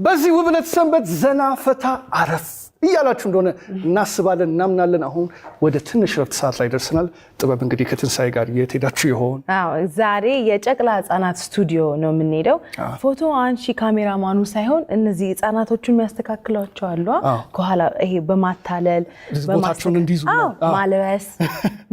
በዚህ ውብለት ሰንበት ዘና ፈታ አረፍ እያላችሁ እንደሆነ እናስባለን እናምናለን። አሁን ወደ ትንሽ ረፍት ሰዓት ላይ ደርሰናል። ጥበብ እንግዲህ ከትንሳኤ ጋር የት ሄዳችሁ ይሆን? ዛሬ የጨቅላ ህጻናት ስቱዲዮ ነው የምንሄደው። ፎቶ አንሺ ካሜራማኑ ሳይሆን እነዚህ ህጻናቶቹን የሚያስተካክሏቸው አሉ ከኋላ ይሄ በማታለል ቦታቸውን እንዲይዙ ማልበስ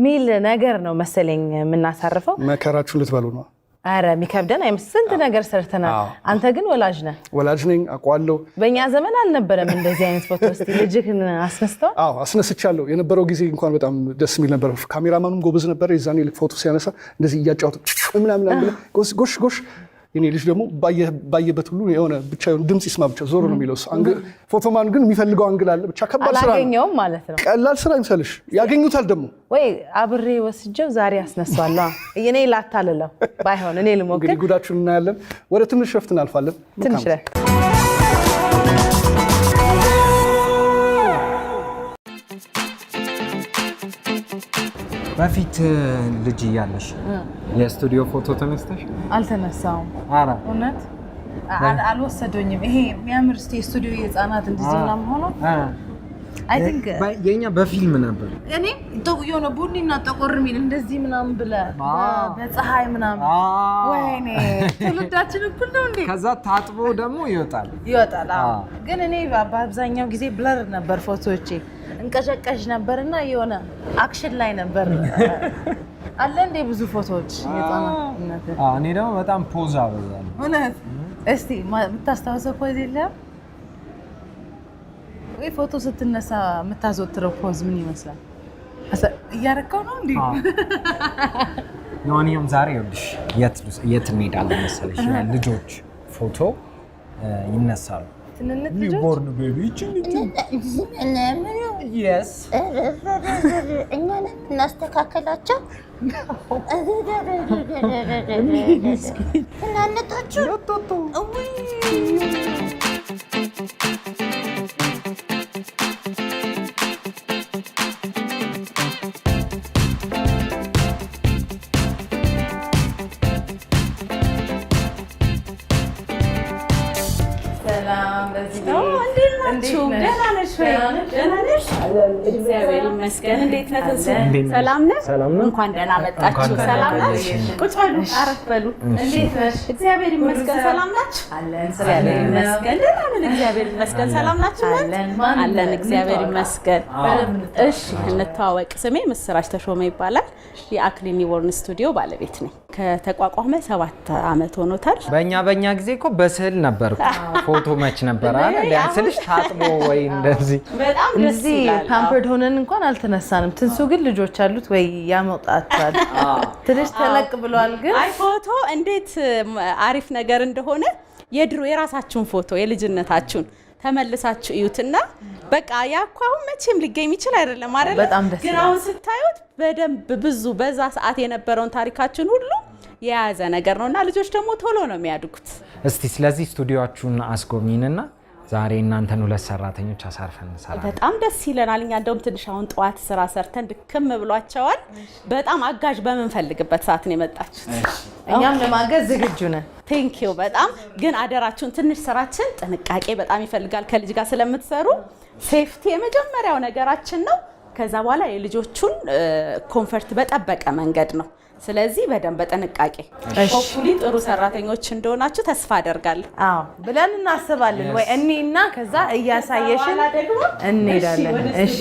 ሚል ነገር ነው መሰለኝ የምናሳርፈው። መከራችሁን ልትበሉ ነው? አረ የሚከብደን አይመስል ስንት ነገር ሰርተናል። አንተ ግን ወላጅ ነህ። ወላጅ ነኝ አውቃለሁ። በእኛ ዘመን አልነበረም እንደዚህ አይነት ፎቶ። እስቲ ልጅህን አስነስተው? አዎ አስነስቻለሁ። የነበረው ጊዜ እንኳን በጣም ደስ የሚል ነበር። ካሜራማኑም ጎበዝ ነበር። የዛኔ ፎቶ ሲያነሳ እንደዚህ እያጫወቱ ምናምን ብለህ ጎሽ ጎሽ። የኔ ልጅ ደግሞ ባየበት ሁሉ የሆነ ብቻ ድምጽ ይስማ ብቻ ዞሮ ነው የሚለው። ፎቶማን ግን የሚፈልገው አንግል አለ። ብቻ ከባድ ስራ አላገኘውም ማለት ነው። ቀላል ስራ ይመስልሽ? ያገኙታል ደግሞ ወይ አብሬ ወስጀው ዛሬ አስነሳለሁ። እኔ ላታልለው ባይሆን እኔ ልሞክር። እንግዲህ ጉዳችሁን እናያለን። ወደ ትንሽ ረፍት እናልፋለን። ትንሽ ረፍት በፊት ልጅ እያለሽ የስቱዲዮ ፎቶ ተነስተሽ? አልተነሳውም። አራ እውነት አልወሰዱኝም። ይሄ የሚያምር ስቱዲዮ የህፃናት እንደዚህ ምናምን ሆኖ አይ ቲንክ የኛ በፊልም ነበር። እኔ የሆነ ቡኒና ጠቆር የሚል እንደዚህ ምናምን ብለህ በፀሐይ ምናምን ወይኔ ትውልዳችን እኩል ነው እንዴ? ከዛ ታጥቦ ደግሞ ይወጣል። ግን እኔ በአብዛኛው ጊዜ ብለር ነበር ፎቶዎቼ። እንቀሸቀሽ ነበርና የሆነ አክሽን ላይ ነበር አለ እንዴ ብዙ ፎቶዎች የህፃናት። እኔ ደግሞ በጣም ፖዝ አበዛለሁ። እውነት? እስቲ የምታስታውሰው ፖዝ የለም ወይ? ፎቶ ስትነሳ የምታዘወትረው ፖዝ ምን ይመስላል? እያረከው ነው እንዴ? ለማንኛውም ዛሬ ይኸውልሽ የት እንሄዳለን መሰለሽ? ልጆች ፎቶ ይነሳሉ። ትንንት ልጆች ኒውቦርን ቤቢ yes እኛ ነን እናስተካከላቸው። ትናንቶቹ እግዚአብሔር ይመስገን። እንዴት ነህ? ሰላም ነህ? እንኳን ደህና መጣችሁ። ሰላም ነሽ? ቁጭ በሉ፣ አረፍ በሉ። እንዴት ነሽ? እግዚአብሔር ይመስገን። ሰላም ናችሁ? አለን። እግዚአብሔር ይመስገን። ደህና ነን። እግዚአብሔር ይመስገን። ሰላም ናችሁ? አለን። እግዚአብሔር ይመስገን። እሺ እንተዋወቅ። ስሜ ምስራች ተሾመ ይባላል። የአክሊኒ ወርን ስቱዲዮ ባለቤት ነኝ። ከተቋቋመ 7 ዓመት ሆኖታል። በእኛ ጊዜ እኮ በስዕል ነበር ፎቶ መች ነበር አይደል? ያንስልሽ ታጥቦ ወይ እንደዚህ በጣም ደስ ይላል። ፓምፐርድ ሆነን እንኳን አልተነሳንም። ትንሱ ግን ልጆች አሉት ወይ ያመጣጣል። ትንሽ ተለቅ ብሏል። ግን አይ ፎቶ እንዴት አሪፍ ነገር እንደሆነ የድሮ የራሳችሁን ፎቶ የልጅነታችሁን ተመልሳችሁ እዩትና በቃ ያኳው መቼም ሊገኝ ይችላል አይደለም አይደል? ግን አሁን ስታዩት በደንብ ብዙ በዛ ሰዓት የነበረውን ታሪካችን ሁሉ የያዘ ነገር ነውና ልጆች ደግሞ ቶሎ ነው የሚያድጉት። እስቲ ስለዚህ ስቱዲዮአችሁን አስጎብኝንና ዛሬ እናንተን 2 ሰራተኞች አሳርፈን እንሰራለን። በጣም ደስ ይለናል። እኛ እንደውም ትንሽ አሁን ጠዋት ስራ ሰርተን ድክም ብሏቸዋል። በጣም አጋዥ በምንፈልግበት ሰዓት ነው የመጣችሁት። እኛም ለማገዝ ዝግጁ ነን። ቴንክ ዩ በጣም ግን አደራችሁን ትንሽ ስራችን ጥንቃቄ በጣም ይፈልጋል። ከልጅ ጋር ስለምትሰሩ ሴፍቲ የመጀመሪያው ነገራችን ነው። ከዛ በኋላ የልጆቹን ኮምፈርት በጠበቀ መንገድ ነው። ስለዚህ በደንብ በጥንቃቄ ሆፕፉሊ ጥሩ ሰራተኞች እንደሆናችሁ ተስፋ አደርጋለሁ። ብለን እናስባለን። ወይ እኔና ከዛ እያሳየሽን እንሄዳለን። እሺ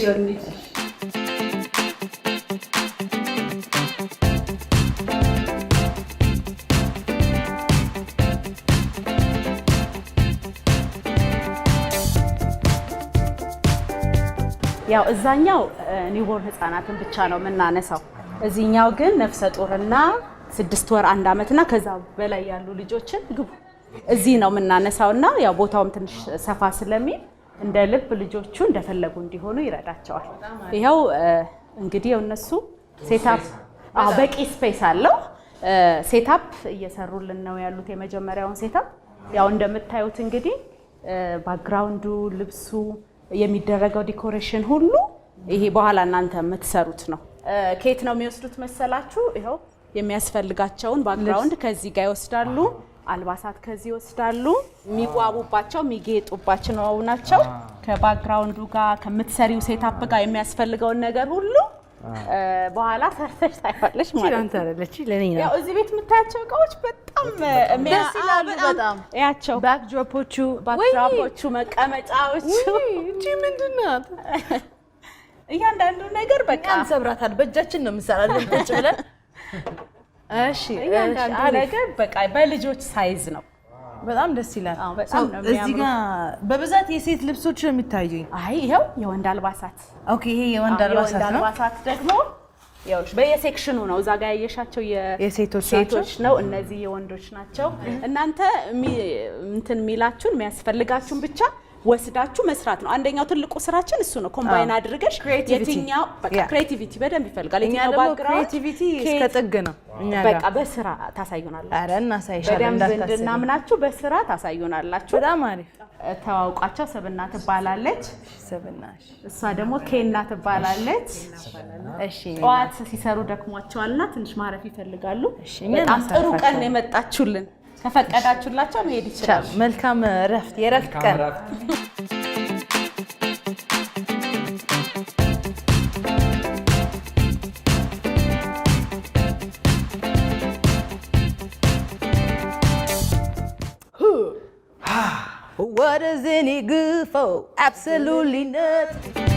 ያው እዛኛው ኒውቦርን ህፃናትን ብቻ ነው የምናነሳው። እዚህኛው ግን ነፍሰ ጡርና 6 ወር 1 ዓመትና ከዛ በላይ ያሉ ልጆችን ግቡ እዚህ ነው የምናነሳውና ያው ቦታውም ትንሽ ሰፋ ስለሚል እንደ ልብ ልጆቹ እንደፈለጉ እንዲሆኑ ይረዳቸዋል። ይሄው እንግዲህ እነሱ ሴታፕ በቂ ስፔስ አለው። ሴታፕ እየሰሩልን ነው ያሉት። የመጀመሪያውን ሴታፕ ያው እንደምታዩት እንግዲህ ባክግራውንዱ፣ ልብሱ፣ የሚደረገው ዲኮሬሽን ሁሉ ይሄ በኋላ እናንተ የምትሰሩት ነው። ኬት ነው የሚወስዱት መሰላችሁ? ይሄው የሚያስፈልጋቸውን ባክግራውንድ ከዚህ ጋር ይወስዳሉ። አልባሳት ከዚህ ይወስዳሉ። የሚዋቡባቸው የሚጌጡባቸው ናቸው። ከባክግራውንዱ ጋር ከምትሰሪው ሴታፕ ጋር የሚያስፈልገውን ነገር ሁሉ በኋላ ሰርተሽ ታይዋለሽ ማለት ነው። አንተ አይደለች ለኔ ነው። ያው እዚህ ቤት የምታያቸው እቃዎች በጣም ደስ ይላሉ። በጣም ያቸው ባክድሮፖቹ መቀመጫዎቹ እቺ ምንድነው? እያንዳንዱ ነገር በቃ ሰብራታል። በእጃችን ነው የምንሰራለን ቁጭ ብለን። እሺ እያንዳንዱ ነገር በቃ በልጆች ሳይዝ ነው። በጣም ደስ ይላል። በጣም ነው የሚያምሩ። እዚህ ጋር በብዛት የሴት ልብሶች ነው የሚታዩኝ። አይ ይሄው የወንድ አልባሳት። ኦኬ ይሄ የወንድ አልባሳት ነው። አልባሳት ደግሞ ይኸውልሽ በየሴክሽኑ ነው። እዛ ጋር ያየሻቸው የሴቶች ነው። እነዚህ የወንዶች ናቸው። እናንተ እንትን የሚላችሁን የሚያስፈልጋችሁን ብቻ ወስዳችሁ መስራት ነው። አንደኛው ትልቁ ስራችን እሱ ነው። ኮምባይን አድርገሽ የትኛው በቃ ክሬቲቪቲ በደንብ ይፈልጋል። የትኛው ባክግራውንድ ክሬቲቪቲ እስከ ጥግ ነው። እኛ በቃ በስራ ታሳዩናላችሁ። አረ እናሳይሻለን። በደንብ እንድናምናችሁ በስራ ታሳዩናላችሁ። በጣም አሪፍ። ተዋውቋቸው። ሰብና ትባላለች። ሰብናሽ። እሷ ደግሞ ኬና ትባላለች። እሺ ጠዋት ሲሰሩ ደክሟቸዋልና ትንሽ ማረፍ ይፈልጋሉ። በጣም ጥሩ ቀን የመጣችሁልን። ከፈቀዳችሁላቸው መሄድ ይችላል። መልካም እረፍት፣ የእረፍት ቀን። What is any good for? Absolutely nothing.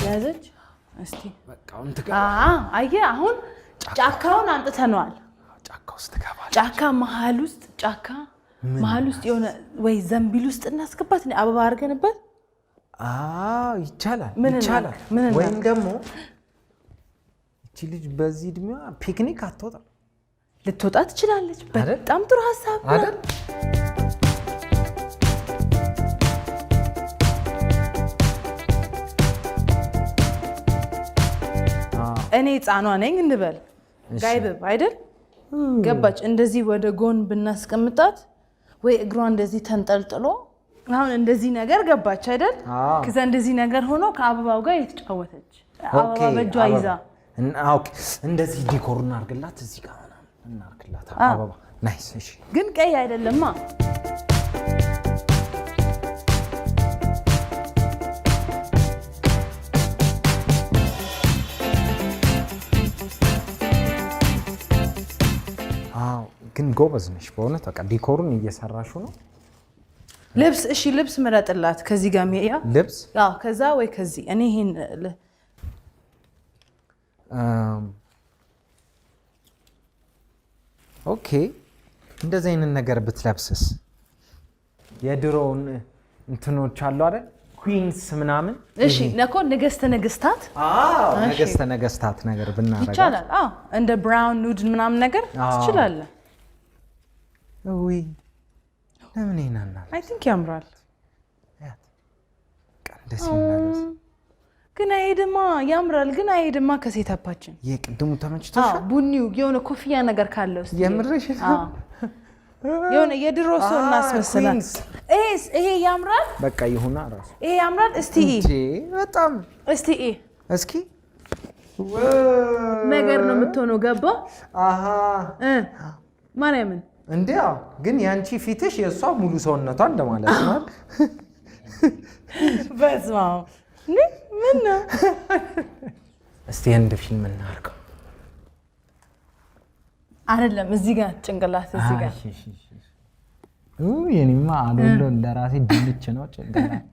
ያዘች እስቲ በቃውን አየህ አሁን ጫካውን አንጥተነዋል። ጫካ ውስጥ ተጋባል። ጫካ መሀል ውስጥ የሆነ ወይ ዘንቢል ውስጥ እናስገባት ነው አበባ አድርገንበት። ይቻላል። ምን ወይም ደግሞ እቺ ልጅ በዚህ እድሜዋ ፒክኒክ አትወጣም። ልትወጣ ትችላለች። በጣም ጥሩ ሐሳብ አይደል? እኔ ህፃኗ ነኝ እንበል ጋይብብ አይደል? ገባች። እንደዚህ ወደ ጎን ብናስቀምጣት ወይ እግሯ እንደዚህ ተንጠልጥሎ አሁን እንደዚህ ነገር ገባች አይደል? ከዛ እንደዚህ ነገር ሆኖ ከአበባው ጋር የተጫወተች አበባ በእጇ ይዛ እንደዚህ ዲኮር እናርግላት። እዚህ ጋር እናርግላት አበባ። ናይስ። እሺ ግን ቀይ አይደለማ። ግን ጎበዝ ነሽ በእውነት። በቃ ዲኮሩን እየሰራሹ ነው። ልብስ እሺ፣ ልብስ ምረጥላት ከዚህ ጋር ሚያ ልብስ ከዛ ወይ ከዚህ እኔ ይሄን ኦኬ። እንደዚህ አይነት ነገር ብትለብስስ? የድሮውን እንትኖች አሉ አይደል? ኩዊንስ ምናምን። እሺ ነኮ ነገስተ ነገስታት ነገስተ ነገስታት ነገር ብናረጋ ይቻላል። እንደ ብራውን ኑድ ምናምን ነገር ትችላለህ። ወይ ለምን ይናና አይ ቲንክ ያምራል። ቀንደስ ይናለስ ግን አይሄድማ። ያምራል ግን አይሄድማ ከሴታፓችን። የቅድሙ ተመችቶሻል? ቡኒው የሆነ ኮፍያ ነገር ካለው እስቲ የምርሽ የሆነ የድሮ ሰው እናስመስላል። ይሄ ያምራል። በቃ ይሁና ራሱ ይሄ ያምራል። እስቲ በጣም እስኪ ነገር ነው የምትሆነው። ገባ? ማርያምን እንዴ! ግን ያንቺ ፊትሽ የእሷ ሙሉ ሰውነቷ እንደማለት ነው። በስመ አብ! ምን ነው? እስቲ አንድ ፊልም እናርገው። አይደለም እዚህ ጋር ጭንቅላት እዚህ ጋር የኔማ አሎሎ ለራሴ ድልች ነው ጭንቅላት።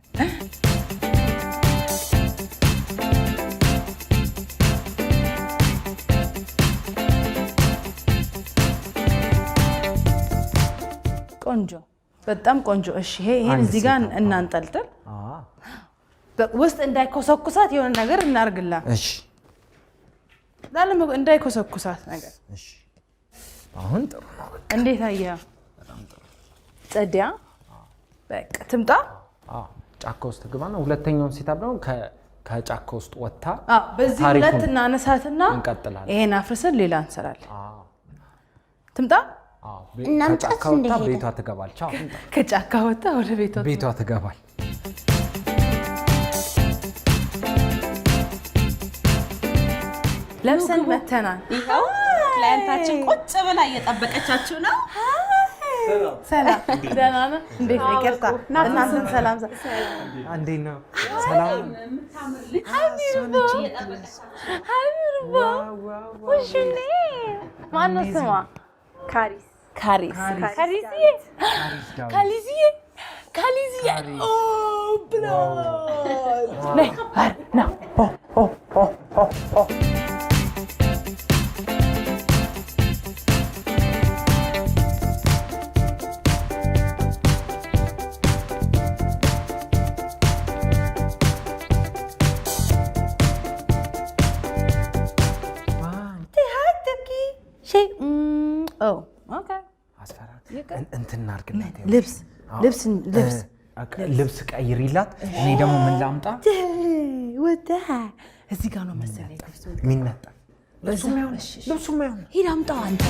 ቆንጆ፣ በጣም ቆንጆ። እሺ ይሄን እዚህ ጋር እናንጠልጥል። ውስጥ እንዳይኮሰኩሳት የሆነ ነገር እናርግላት። እሺ ዳለም እንዳይኮሰኩሳት ነገር። እሺ አሁን ጥሩ ነው። እንዴት አየህ? በጣም ጥሩ ጸዲያ። በቃ ትምጣ። ጫካ ውስጥ ግባ ነው። ሁለተኛውን ሴታፕ ደግሞ ከጫካ ውስጥ ወጣ በዚህ ሁለት እናነሳትና እንቀጥላለን ይሄን አፍርሰን ሌላ እንሰራለን ትምጣ ከጫካ ወጣ ቤቷ ትገባለች ከጫካ ወጣ ወደ ቤቷ ትገባል ለብሰን መተናል ይሄው ክላይንታችን ቁጭ ብላ እየጠበቀቻችሁ ነው ሰላም ደህና ነህ እንዴት ነህ ይቅርታ እናንተን ሰላም እንዴት ነው ሰላም ወሽኔ ማነው ስሟ ካሊዚዬ ኦ ብላ ነይ ና እንትን እናድርግላት ልብስ ቀይሪላት እኔ ደግሞ ምን ላምጣ ወደ እዚህ ጋር ነው መሰለኝ ሚነጣ ልብሱ ማይሆን ሂድ አምጣው አንተ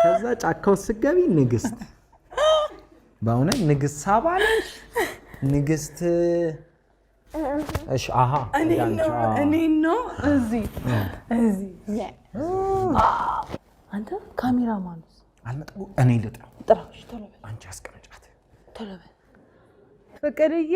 ከዛ ጫካው ስገቢ ንግስት በእውነት ንግስት ሳባ ነሽ ንግስት እሺ አሃ እኔ ነው እዚህ አንተ ካሜራማንስ አልመጣው እኔ ልጥራው ጥራሽ ቶሎ በል አንቺ አስቀምጫት ቶሎ በል ፍቅርዬ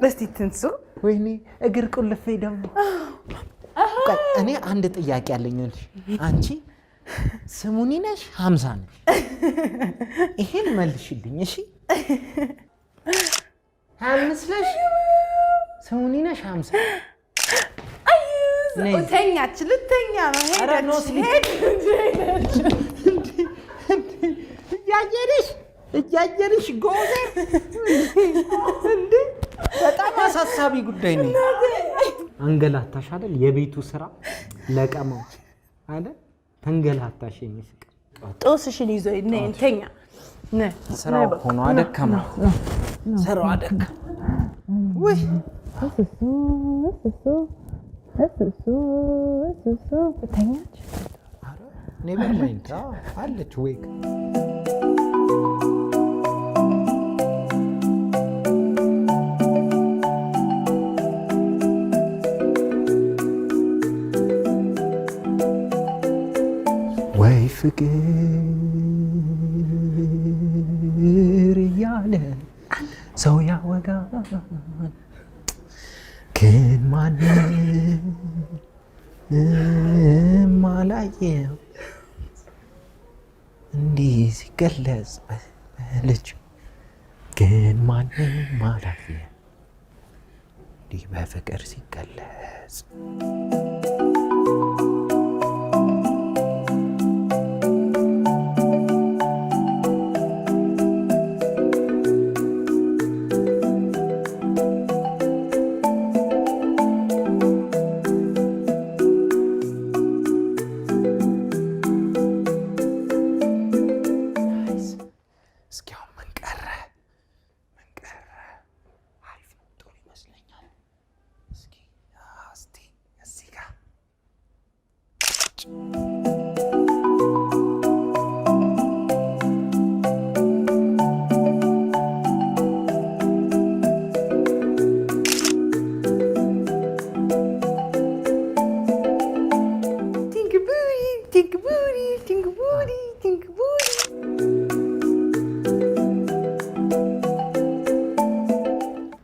በስቲ ትንሱ ወይኔ እግር ቁልፌ ደግሞ እኔ አንድ ጥያቄ አለኝ አንቺ ስሙኒ ነሽ 50 ነሽ ይሄን መልሽልኝ እሺ 25 ነሽ ስሙኒ ነሽ 50 ተኛች ልተኛ ነው ሄደች እያየንሽ ጎዜ እንዴ በጣም አሳሳቢ ጉዳይ ነው አንገላታሽ አይደል የቤቱ ስራ ለቀመው አይደል ተንገላታሽ የኔ ፍቅር ጦስሽን ይዞ እንተኛ ስራው ሆኖ አደከማ ስራው አደከማ ወይ እሱ ተኛች አረ ኔቨር ማይንድ አለች ዌክ ወይ ፍቅር እያለ ሰው ያወጋል ግን ማንም አላየው እንዲህ ሲገለጽ በልጅ ግን ማንም አላየው እንዲህ በፍቅር ሲገለጽ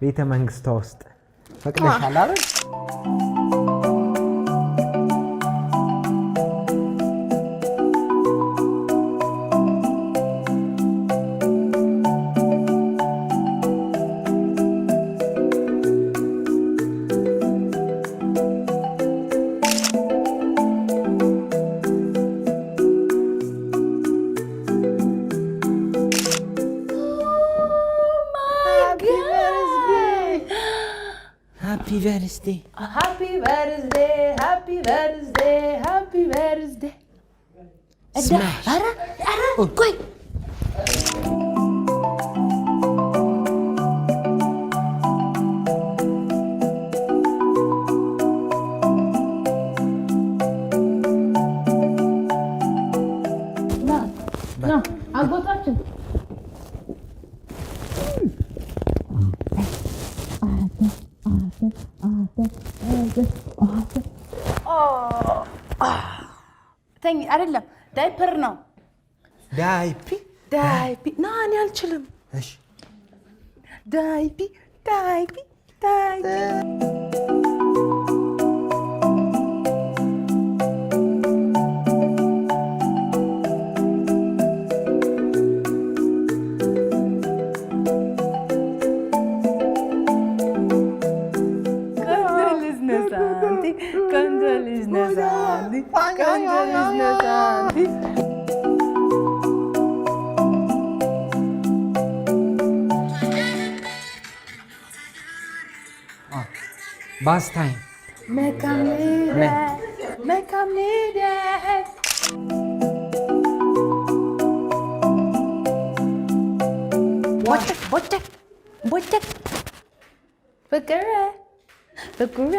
ቤተ መንግስቷ ውስጥ ፈቅደሻል አይደል? Happy birthday. Happy birthday, happy birthday, happy birthday. Smash. ቆይ አጎታችን ተኝ አይደለም ዳይፐር ነው። ዳይፒ ዳይፒ ና እኔ አልችልም። እሺ ዳይፒ ዳይፒ ዳይፒ ባስ ታይም ቦጨቅ ፍቅሬ ፍቅሬ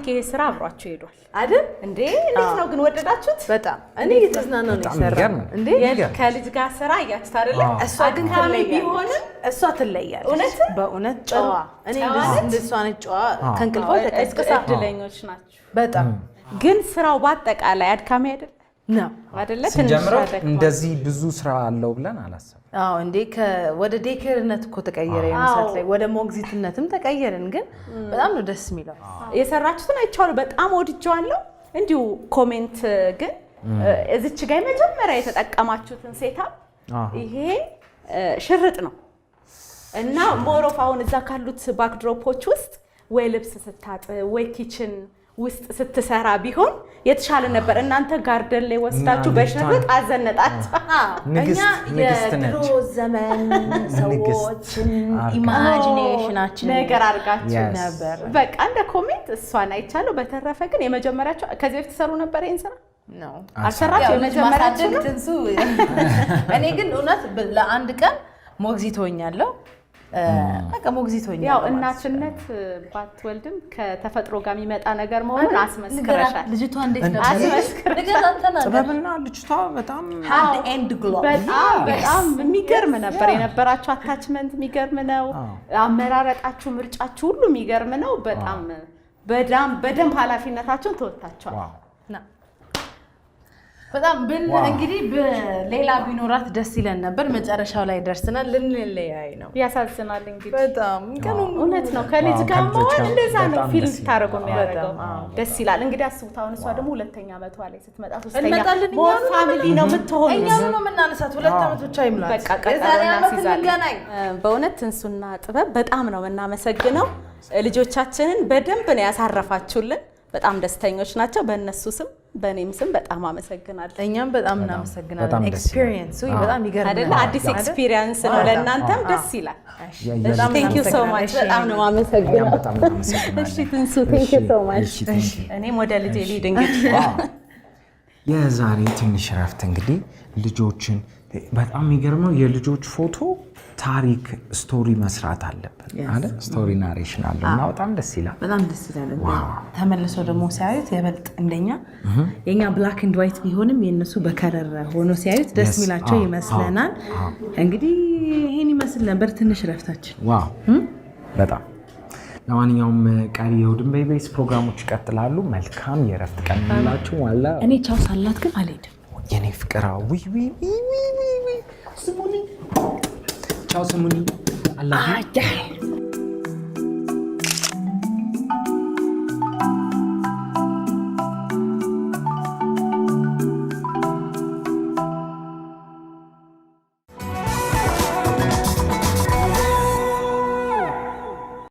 ይሄ ስራ አብሯችሁ ሄዷል አይደል እንዴ? እንዴት ነው ግን ወደዳችሁት? በጣም እኔ እየተዝናናሁ ነው የሰራው እንዴ። ከልጅ ጋር ስራ እያችሁት አይደለ? እሷ ግን ቢሆንም እሷ ትለያለች። እውነት በእውነት ጨዋ እኔ እንደሷ ነች ጨዋ ከእንቅልፏ ተቀስቅሳ። እድለኞች ናችሁ በጣም። ግን ስራው በአጠቃላይ አድካሚ አይደል ነው አይደለ? ስንጀምረው እንደዚህ ብዙ ስራ አለው ብለን አላሰብንም። አዎ እንዴ ወደ ዴኬርነት እኮ ተቀየረ የመሰለኝ ላይ ወደ ሞግዚትነትም ተቀየርን። ግን በጣም ነው ደስ የሚለው። የሰራችሁትን አይቻለሁ፣ በጣም ወድጄዋለሁ። እንዲሁ ኮሜንት ግን እዚች ጋር መጀመሪያ የተጠቀማችሁትን ሴታፕ ይሄ ሽርጥ ነው እና ሞሮፍ አሁን እዛ ካሉት ባክድሮፖች ውስጥ ወይ ልብስ ስታጥብ ወይ ኪችን ውስጥ ስትሰራ ቢሆን የተሻለ ነበር። እናንተ ጋርደን ላይ ወስዳችሁ በሽርጥ አዘነጣችሁ። ንግስት የድሮ ዘመን ሰዎችን ኢማጂኔሽናችን ነገር አድርጋችሁ ነበር። በቃ እንደ ኮሜንት እሷን አይቻለሁ። በተረፈ ግን የመጀመሪያችሁ ከዚህ በፊት ትሰሩ ነበር ይሄን ስራ ነው አልሰራችሁ? የመጀመሪያችሁ ነው። እኔ ግን እውነት ለአንድ ቀን ሞግዚት ሆኛለሁ። በቃ ሞግዚት ሆኛለሁ። ያው እናትነት ባትወልድም ከተፈጥሮ ጋር የሚመጣ ነገር መሆኑን አስመስክረሻል። ልጅቷ እንዴት ነበር? ጥበብና ልጅቷ በጣም ሃንድ ኤንድ ግሎቭ በጣም የሚገርም ነበር። የነበራችሁ አታችመንት የሚገርም ነው። አመራረጣችሁ፣ ምርጫችሁ ሁሉ የሚገርም ነው። በደንብ ኃላፊነታችሁን ተወጣችኋል። በጣም እንግዲህ ሌላ ቢኖራት ደስ ይለን ነበር። መጨረሻው ላይ ደርሰናል። ልንለያይ ነው። ያሳዝናል። እንግዲህ በጣም እውነት ነው። ከልጅ ጋር መሆን እንደዛ ነው። ፊልም ታደርጉ የሚያደርገው ደስ ይላል። እንግዲህ አስቡት፣ አሁን እሷ ደግሞ ሁለተኛ ዓመቷ ላይ ስትመጣ ሶስተኛ ሞር ፋሚሊ ነው የምትሆኑ። እኛው ነው የምናነሳት። 2 ዓመት ብቻ ይምላል። በቃ ቀጣሪና ሲዛገናኝ በእውነት ትንሱና ጥበብ በጣም ነው የምናመሰግነው። ልጆቻችንን በደንብ ነው ያሳረፋችሁልን። በጣም ደስተኞች ናቸው። በእነሱ ስም በእኔም ስም በጣም አመሰግናለሁ። እኛም በጣም እናመሰግናለን። ኤክስፒሪየንሱ በጣም ይገርማል አይደል? አዲስ ኤክስፒሪየንስ ነው ለእናንተም ደስ ይላል። ቴንክ ዩ ሶ ማች። በጣም ነው የማመሰግነው። እሺ ትንሱ ቴንክ ዩ ሶ ማች። እኔም ወደ ልጄ ልሂድ እንግዲህ። የዛሬ ትንሽ እረፍት እንግዲህ ልጆችን በጣም የሚገርመው የልጆች ፎቶ ታሪክ ስቶሪ መስራት አለበት አይደል? ስቶሪ ናሬሽን አለው እና በጣም ደስ ይላል። በጣም ደስ ይላል። ተመልሶ ደግሞ ሲያዩት የበልጥ እንደኛ የኛ ብላክ ኤንድ ዋይት ቢሆንም የነሱ በከለር ሆኖ ሲያዩት ደስ የሚላቸው ይመስለናል። እንግዲህ ይሄን ይመስል ነበር ትንሽ ረፍታችን። ዋው በጣም ለማንኛውም ቀሪ የእሑድን በኢቢኤስ ፕሮግራሞች ይቀጥላሉ። መልካም የረፍት ቀን ይሁንላችሁ። ዋላ እኔ ቻው ሳላት ግን አልሄድም የኔ ፍቅር ስሙኒ ቻው ስሙኒ አላህ